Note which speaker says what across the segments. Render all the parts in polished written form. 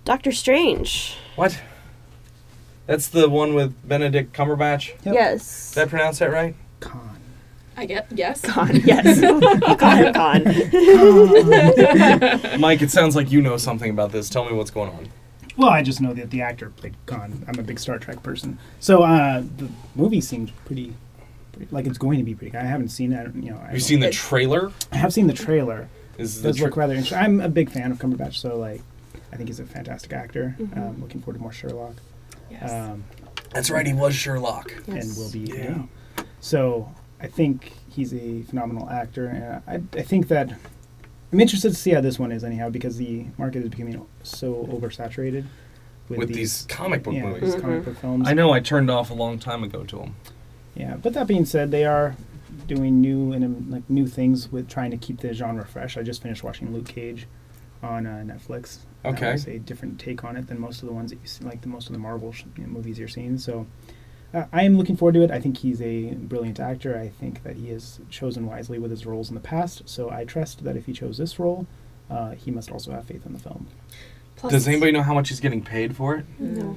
Speaker 1: Doctor Strange.
Speaker 2: What? That's the one with Benedict Cumberbatch?
Speaker 3: Yep.
Speaker 1: Yes.
Speaker 2: Did I pronounce that right?
Speaker 3: Con.
Speaker 4: I get yes.
Speaker 1: Con, yes. You call him Con.
Speaker 2: Mike, it sounds like you know something about this. Tell me what's going on.
Speaker 3: Well, I just know that the actor played Khan. I'm a big Star Trek person. So the movie seems pretty like it's going to be pretty good. I haven't seen it.
Speaker 2: Have you seen the trailer?
Speaker 3: I have seen the trailer.
Speaker 2: It
Speaker 3: does look rather interesting. I'm a big fan of Cumberbatch, so I think he's a fantastic actor. Looking forward to more Sherlock.
Speaker 4: Yes.
Speaker 2: That's right, he was Sherlock.
Speaker 1: Yes.
Speaker 3: And will be
Speaker 2: Yeah.
Speaker 3: again. So I think he's a phenomenal actor. And I think that I'm interested to see how this one is anyhow, because the market is becoming so oversaturated
Speaker 2: With these comic book movies.
Speaker 3: These comic book films.
Speaker 2: I know, I turned off a long time ago to them.
Speaker 3: Yeah, but that being said, they are doing new things with trying to keep the genre fresh. I just finished watching Luke Cage on Netflix.
Speaker 2: Okay.
Speaker 3: That was a different take on it than most of the ones that you see, like most of the Marvel movies you're seeing. So I am looking forward to it. I think he's a brilliant actor. I think that he has chosen wisely with his roles in the past. So I trust that if he chose this role, he must also have faith in the film.
Speaker 4: Plus,
Speaker 2: Does anybody know how much he's getting paid for it?
Speaker 1: No.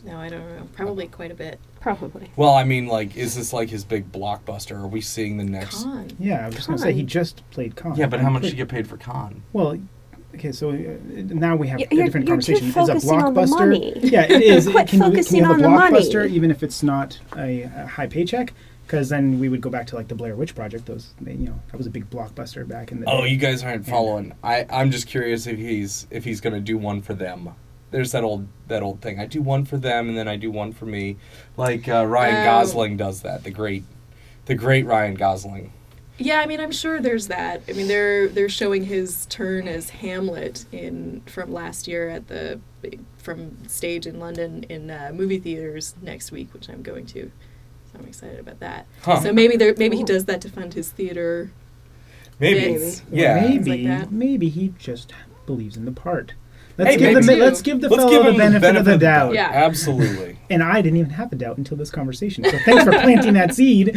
Speaker 4: No, I don't know. Probably quite a bit.
Speaker 1: Probably.
Speaker 2: Well, I mean, like, is this like his big blockbuster? Are we seeing the next...
Speaker 4: Con.
Speaker 3: Yeah, I was just going to say he
Speaker 1: Khan.
Speaker 3: just played Khan.
Speaker 2: Yeah, but how much do you get paid for Khan?
Speaker 3: Well, okay, so now we have a
Speaker 1: You're-
Speaker 3: different
Speaker 1: you're
Speaker 3: conversation.
Speaker 1: too
Speaker 3: Is a
Speaker 1: focusing on the
Speaker 3: blockbuster?
Speaker 1: money.
Speaker 3: Yeah, it is.
Speaker 1: Quit
Speaker 3: can you
Speaker 1: focusing
Speaker 3: have
Speaker 1: on
Speaker 3: a
Speaker 1: the money.
Speaker 3: blockbuster even if it's not a high paycheck? Because then we would go back to like the Blair Witch Project. That was a big blockbuster back in the day.
Speaker 2: Oh, you guys aren't following. I'm just curious if he's going to do one for them. There's that old thing. I do one for them, and then I do one for me. Like Ryan Gosling does that. The great Ryan Gosling.
Speaker 4: Yeah, I mean, I'm sure there's that. I mean, they're showing his turn as Hamlet from last year from stage in London in movie theaters next week, which I'm going to. So I'm excited about that.
Speaker 2: Huh.
Speaker 4: So maybe he does that to fund his theater.
Speaker 2: Maybe.
Speaker 4: bits.
Speaker 2: Yeah.
Speaker 4: Things like that.
Speaker 3: Maybe he just believes in the part.
Speaker 2: Hey,
Speaker 3: Let's
Speaker 2: maybe.
Speaker 3: give the
Speaker 2: Let's
Speaker 3: fellow
Speaker 2: give
Speaker 3: the
Speaker 2: him
Speaker 3: benefit of the doubt.
Speaker 4: Yeah.
Speaker 2: Absolutely.
Speaker 3: And I didn't even have a doubt until this conversation. So thanks for planting that seed.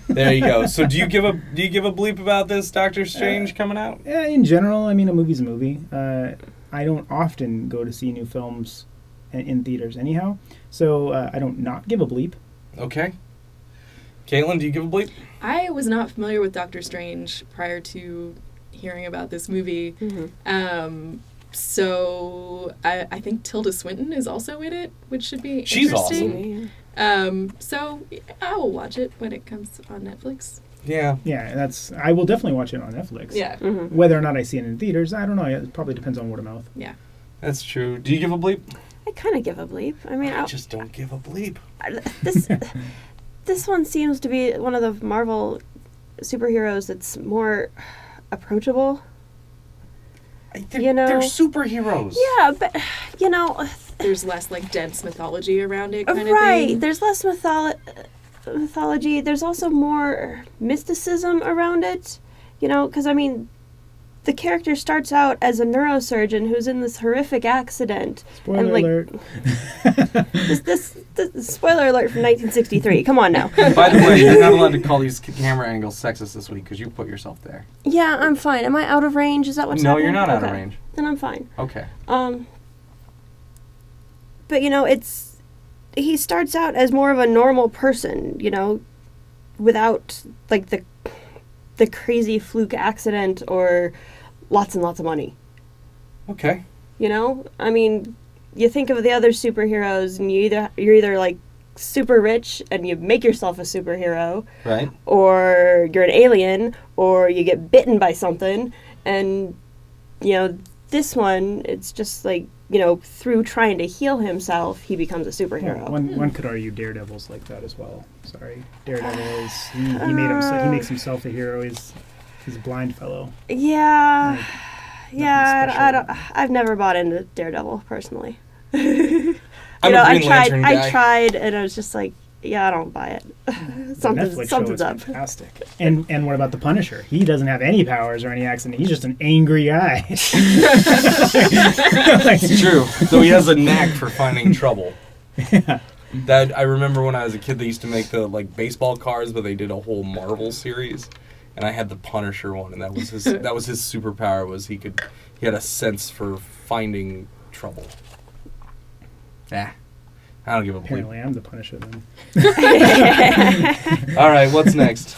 Speaker 2: There you go. So do you give a bleep about this Doctor Strange coming out?
Speaker 3: Yeah, in general, I mean, a movie's a movie. I don't often go to see new films in theaters anyhow, so I don't not give a bleep.
Speaker 2: Okay. Caitlin, do you give a bleep?
Speaker 4: I was not familiar with Doctor Strange prior to hearing about this movie. So I think Tilda Swinton is also in it, which should be
Speaker 2: She's
Speaker 4: interesting.
Speaker 1: Yeah.
Speaker 4: So I will watch it when it comes on Netflix.
Speaker 2: Yeah.
Speaker 3: Yeah, I will definitely watch it on Netflix.
Speaker 4: Yeah.
Speaker 1: Mm-hmm.
Speaker 3: Whether or not I see it in theaters, I don't know. It probably depends on word of mouth.
Speaker 4: Yeah.
Speaker 2: That's true. Do you give a bleep?
Speaker 1: I kind of give a bleep. I mean,
Speaker 2: I just don't give a bleep.
Speaker 1: this one seems to be one of the Marvel superheroes that's more approachable.
Speaker 2: They're superheroes.
Speaker 1: Yeah, but
Speaker 4: There's less like dense mythology around it, kind of
Speaker 1: right.
Speaker 4: thing.
Speaker 1: There's less mythology. There's also more mysticism around it. Because I mean, the character starts out as a neurosurgeon who's in this horrific accident.
Speaker 3: Spoiler alert.
Speaker 1: This spoiler alert from 1963. Come on now.
Speaker 2: By the way, you're not allowed to call these camera angles sexist this week because you put yourself there.
Speaker 1: Yeah, I'm fine. Am I out of range? Is that what's
Speaker 2: No,
Speaker 1: happening?
Speaker 2: you're not out of
Speaker 1: Okay.
Speaker 2: range.
Speaker 1: Then I'm fine.
Speaker 2: Okay.
Speaker 1: But he starts out as more of a normal person, without like the crazy fluke accident or lots and lots of money.
Speaker 2: Okay.
Speaker 1: I mean, you think of the other superheroes and you're either like super rich and you make yourself a superhero,
Speaker 2: Right.
Speaker 1: or you're an alien, or you get bitten by something, and this one, it's just like, through trying to heal himself, he becomes a superhero.
Speaker 3: One could argue Daredevil's like that as well. Sorry, Daredevil is he makes himself a hero. He's a blind fellow.
Speaker 1: Yeah,
Speaker 3: Like,
Speaker 1: I've never bought into Daredevil personally.
Speaker 2: I'm a Green
Speaker 1: I
Speaker 2: Lantern guy.
Speaker 1: I tried, and I was just like, yeah, I don't buy it.
Speaker 3: The Netflix show
Speaker 1: something's
Speaker 3: is
Speaker 1: up.
Speaker 3: fantastic. And what about the Punisher? He doesn't have any powers or any accident. He's just an angry guy.
Speaker 2: It's true. Though he has a knack for finding trouble.
Speaker 3: Yeah.
Speaker 2: That I remember when I was a kid, they used to make the like baseball cards, but they did a whole Marvel series, and I had the Punisher one, and that was his superpower was he had a sense for finding trouble. I don't give a bleep.
Speaker 3: Apparently, I'm the Punisher then.
Speaker 2: All right, what's next?